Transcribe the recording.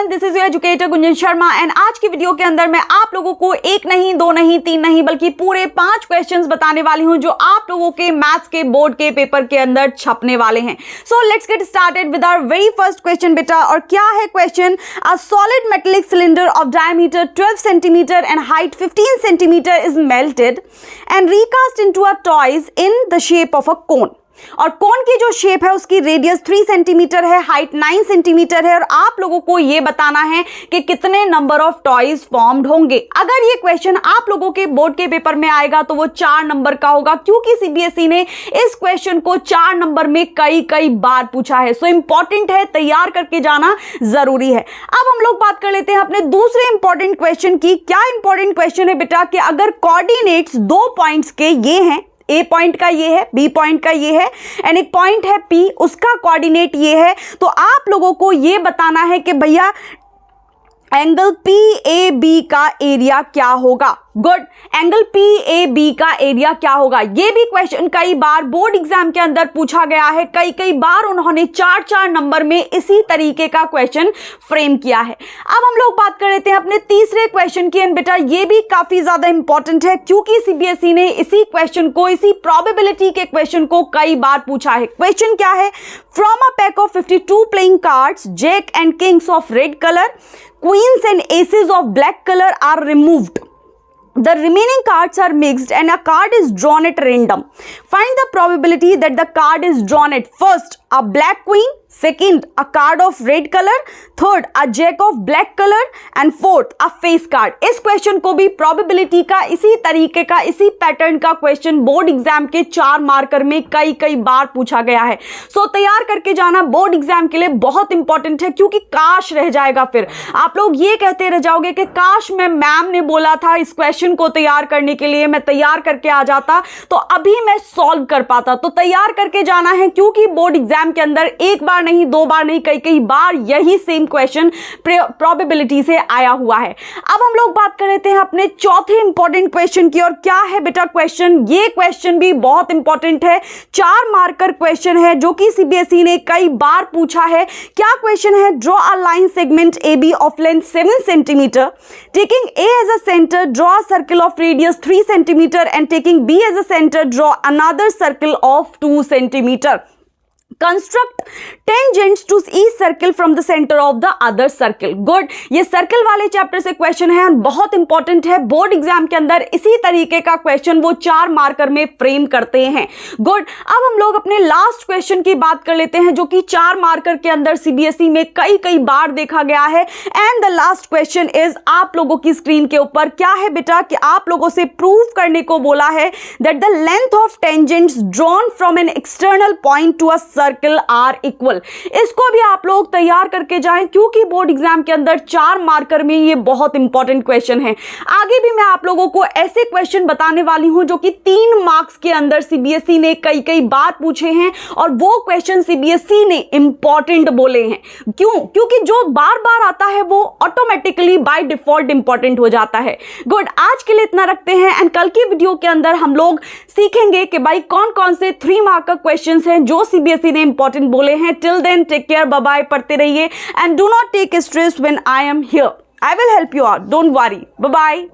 Everyone, this is your educator Gunjan Sharma and आज की video के अंदर मैं आप लोगों को एक नहीं, दो नहीं, तीन नहीं बल्कि पूरे 5 क्वेश्चंस बताने वाली हूं जो आप लोगों के मैथ्स के बोर्ड के पेपर के अंदर छपने वाले हैं। So let's get started with our very first question बेटा। और क्या है question? A solid metallic cylinder of diameter 12 centimetre and height 15 centimetre is melted and recast into a toys in the shape of a cone. और cone की जो shape है उसकी radius 3 centimetre है, हाइट 9 सेंटीमीटर है और आप लोगों को ये बताना है कि कितने नंबर ऑफ टॉयज फॉर्म्ड होंगे। अगर ये क्वेश्चन आप लोगों के बोर्ड के पेपर में आएगा तो वो 4 नंबर का होगा, क्योंकि सीबीएसई ने इस क्वेश्चन को 4 नंबर में कई बार पूछा है। सो इंपॉर्टेंट है, तैयार करके जाना जरूरी है। अब हम लोग बात कर लेते हैं अपने दूसरे इंपॉर्टेंट क्वेश्चन की। क्या इंपॉर्टेंट क्वेश्चन है बेटा कि अगर कोऑर्डिनेट्स 2 पॉइंट्स के ये हैं, ए पॉइंट का ये है, बी पॉइंट का ये है एंड एक पॉइंट है पी, उसका कोऑर्डिनेट ये है, तो आप लोगों को ये बताना है कि भैया एंगल पी ए बी का एरिया क्या होगा। Good, angle P A B का एरिया क्या होगा। ये भी क्वेश्चन कई बार बोर्ड एग्जाम के अंदर पूछा गया है, कई बार उन्होंने 4 नंबर में इसी तरीके का क्वेश्चन फ्रेम किया है। अब हम लोग बात कर लेते हैं अपने तीसरे क्वेश्चन की एंड बेटा ये भी काफी ज्यादा इंपॉर्टेंट है, क्योंकि सीबीएसई ने इसी क्वेश्चन को, इसी प्रोबेबिलिटी के क्वेश्चन को कई बार पूछा है। क्वेश्चन क्या है? From a pack of 52 playing cards, jack and kings of red colour, queens and aces of black color are removed. The remaining cards are mixed and a card is drawn at random. Find the probability that the card is drawn at first a black queen, second a card of red color, third a jack of black color and fourth a face card. इस question को भी probability का इसी तरीके का, इसी pattern का question board exam के 4 मार्कर में कई बार पूछा गया है। सो तैयार करके जाना, बोर्ड एग्जाम के लिए बहुत इंपॉर्टेंट है, क्योंकि काश रह जाएगा, फिर आप लोग ये कहते रह जाओगे कि काश मैम ने बोला था इस क्वेश्चन को तैयार करने के लिए, मैं तैयार करके आ जाता तो अभी मैं सॉल्व कर पाता। तो तैयार करके जाना है, क्योंकि बोर्ड एग्जाम के अंदर एक बार नहीं, 2 बार नहीं, कई बार यही सेम क्वेश्चन प्रोबेबिलिटी से आया हुआ है। अब हम लोग बात कर लेते हैं अपने चौथे इंपॉर्टेंट क्वेश्चन की। और क्या है बेटा क्वेश्चन? ये क्वेश्चन भी बहुत इंपॉर्टेंट है, 4 मार्कर क्वेश्चन है जो कि सीबीएसई ने कई बार पूछा है। क्या क्वेश्चन है? Draw a line segment A B of length 7 centimetre, taking A as a centre, draw a circle of radius 3 centimetre and taking B as a centre, draw another circle of 2 centimetre. Construct tangents to each circle from the center of the other circle. Good. ये circle वाले chapter से question है, बहुत important है। Board exam के अंदर इसी तरीके का क्वेश्चन वो 4 मार्कर में फ्रेम करते हैं। गुड। अब हम लोग अपने लास्ट क्वेश्चन की बात कर लेते हैं, जो कि 4 मार्कर के अंदर सीबीएसई में कई बार देखा गया है। And the last question is आप लोगों की स्क्रीन के ऊपर क्या है बेटा कि आप लोगों से प्रूव करने को बोला है that the length of tangents drawn from an external point to a circle are equal. इसको भी आप लोग तैयार करके जाएं, क्योंकि बोर्ड एग्जाम के अंदर 4 मार्कर में ये बहुत इंपॉर्टेंट क्वेश्चन है। आगे भी मैं आप लोगों को ऐसे क्वेश्चन बताने वाली हूं जो कि 3 मार्क्स के अंदर सीबीएसई ने कई बार पूछे हैं और वो क्वेश्चन सीबीएसई ने इंपॉर्टेंट बोले हैं। क्यों? क्योंकि जो बार आता है वो ऑटोमेटिकली बाय डिफॉल्ट इंपॉर्टेंट हो जाता है। गुड, आज के लिए इतना रखते हैं एंड कल की वीडियो के अंदर हम लोग सीखेंगे कि भाई कौन से 3 मार्कर क्वेश्चंस हैं जो सीबीएसई ने इंपॉर्टेंट बोले हैं। Till then take care, bye bye, पढ़ते रहिए and do not take stress when I am here. I will help you out, don't worry, bye bye.